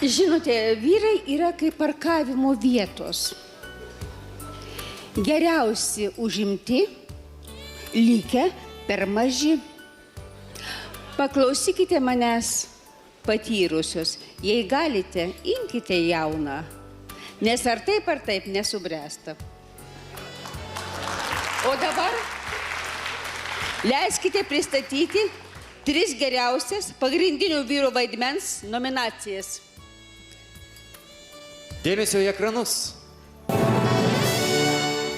Žinote, vyrai yra kaip parkavimo vietos. Geriausi užimti, likę per maži. Paklausykite manęs patyrusios, jei galite, imkite jauną, nes ar taip nesubręsta. O dabar leiskite pristatyti 3 geriausias pagrindinių vyrų vaidmens nominacijas. Dėmesio į ekranus.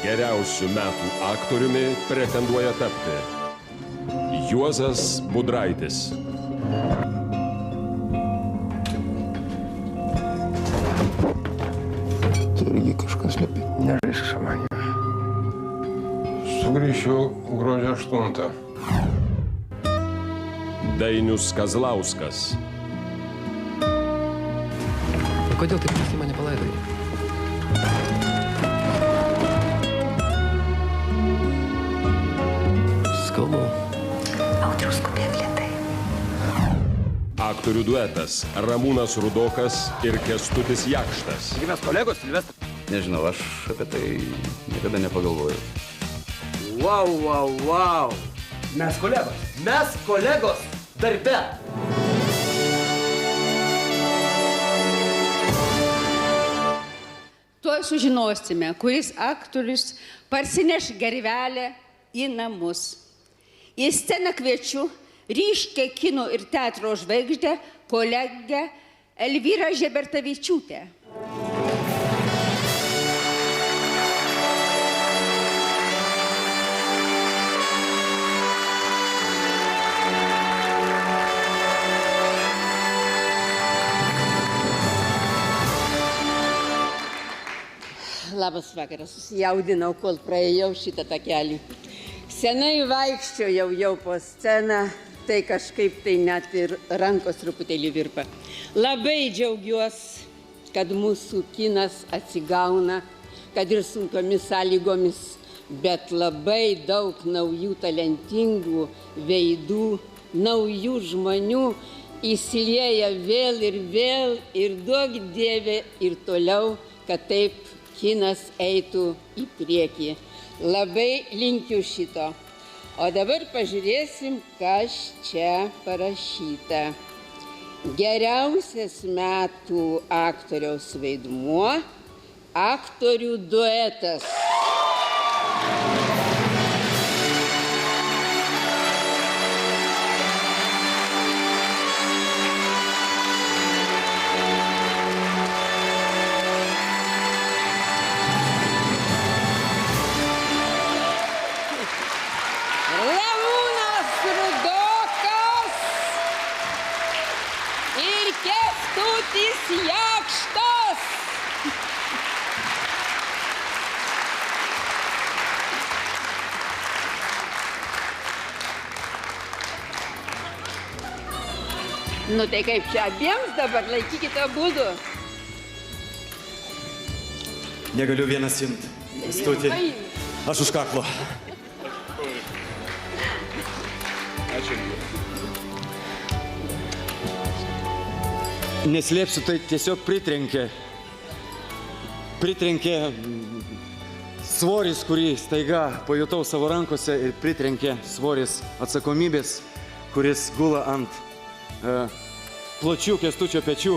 Geriausių metų aktoriumi pretenduoja tapti Juozas Budraitis. Tu irgi kažkas lipi. Nežaisk su manimi. Sugrįšiu gruodžio 8. Dainius Kazlauskas. Kodėl taip į mane palaidai? Skaudu. Audriau, skubėk lėtai. Aktorių duetas Ramūnas Rudokas ir Kęstutis Jakštas. Taigi mes kolegos, Silvestras? Nežinau, aš apie tai niekada nepagalvoju. Wow. Mes kolegos. Mes kolegos darbe. Tuoj sužinosime, kuris aktorius parsineš gervelę į namus. Į sceną kviečiu ryškę kino ir teatro žvaigždę kolegę Elvyrą Žebertavičiūtę. Labas vakaras, susijaudinau, kol praėjau šitą takelį. Senai vaikščiojau jau po sceną, tai kažkaip tai net ir rankos truputėlį virpa. Labai džiaugiuosi, kad mūsų kinas atsigauna, kad ir sunkiomis sąlygomis, bet labai daug naujų talentingų veidų, naujų žmonių įsilieja vėl ir duok Dieve ir toliau, kad taip kinas eitų į priekį. Labai linkiu šito. O dabar pažiūrėsim, kas čia parašyta. Geriausias metų aktoriaus vaidmuo – aktorių duetas. Jakštas. Nu tai kaip čia abiems dabar, laikykite būdų. Negaliu vienas imt. Kęstuti, aš už kaklo. Ačiū. Neslėpsiu, tai tiesiog pritrenkė svoris, kurį staiga pajutau savo rankose ir pritrenkė svoris atsakomybės, kuris gula ant plačių Kęstučio pečių.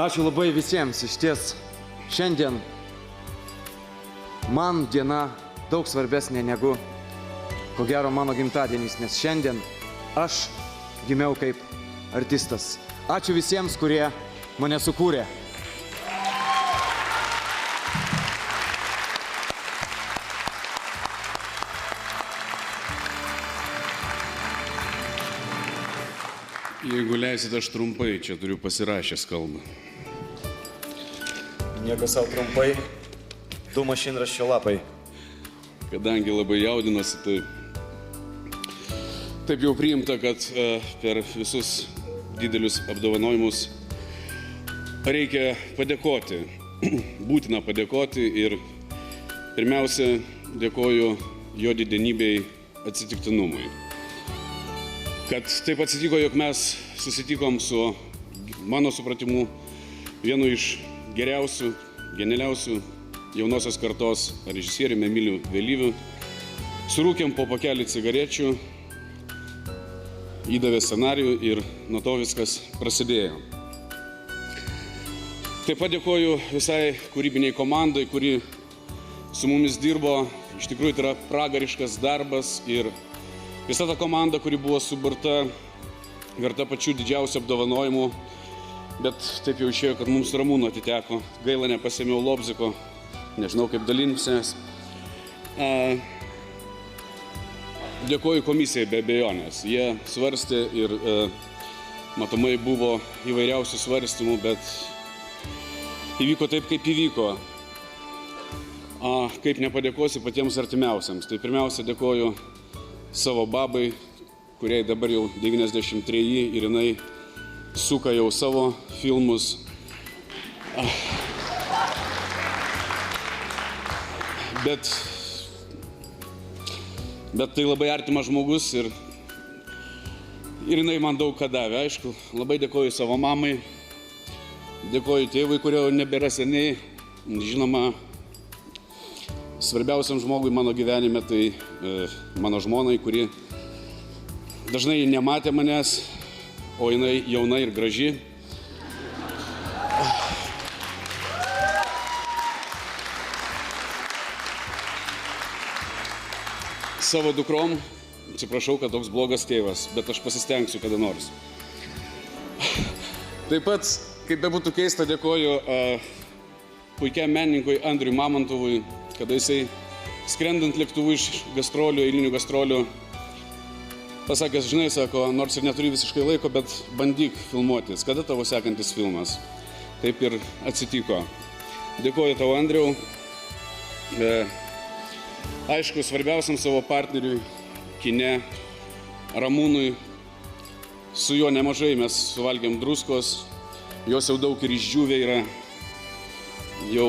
Ačiū labai visiems, iš ties šiandien man diena daug svarbesnė negu, ko gero, mano gimtadienis, nes šiandien aš gimiau kaip artistas. Ačiū visiems, kurie mane sukūrė. Jeigu leisit, aš trumpai čia turiu pasirašęs kalbą. Nieko savo trumpai, 2 mašinraščio lapai. Kadangi labai jaudinosi, tai taip jau priimta, kad per visus didelius apdovanojimus reikia padėkoti. Būtina padėkoti ir pirmiausia dėkoju jo didenybei atsitiktinumui. Kad taip atsitiko, jog mes susitikom su mano supratimu, vienu iš geriausių, genialiausių jaunosios kartos režisieriumi Emiliu Vėlyviu. Surūkėm po pakelį cigarečių, įdavė scenarijų ir nuo to viskas prasidėjo. Taip pat dėkoju visai kūrybiniai komandai, kuri su mumis dirbo. Iš tikrųjų, tai yra pragariškas darbas ir visa ta komanda, kuri buvo suburta, verta pačių didžiausių apdovanojimų, bet taip jau išėjo, kad mums Ramūno atiteko. Gaila, nepasėmiau Lobziko, nežinau kaip dalinsimės. Dėkoju komisijai be abejonės. Jie svarstė ir matomai buvo įvairiausių svarstymų, bet įvyko taip, kaip įvyko. Kaip nepadėkosi patiems artimiausiams. Tai pirmiausia dėkoju savo babai, kuriai dabar jau 93 ir jinai suka jau savo filmus. Bet tai labai artimas žmogus ir jinai man daug ką davė. Aišku, labai dėkoju savo mamai, dėkoju tėvui, kurio nebėra seniai. Žinoma, svarbiausiam žmogui mano gyvenime tai mano žmonai, kuri dažnai nematė manęs, o jinai jauna ir graži. Savo dukrom, atsiprašau, kad toks blogas tėvas, bet aš pasistengsiu kada nors. Taip pat, kaip bebūtų keista, dėkoju puikiam menininkui Andriui Mamontovui, kada jisai skrendant lėktuvu iš gastrolių, eilinių gastrolių, pasakęs, žinai, sako, nors ir neturi visiškai laiko, bet bandyk filmuotis. Kada tavo sekantis filmas? Taip ir atsitiko. Dėkoju tau, Andriau. Aišku, svarbiausiam savo partneriui, kine, Ramūnui, su juo nemažai mes suvalgėm druskos, jos jau daug ir išdžiūvė yra, jau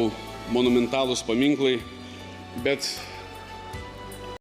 monumentalūs paminklai, bet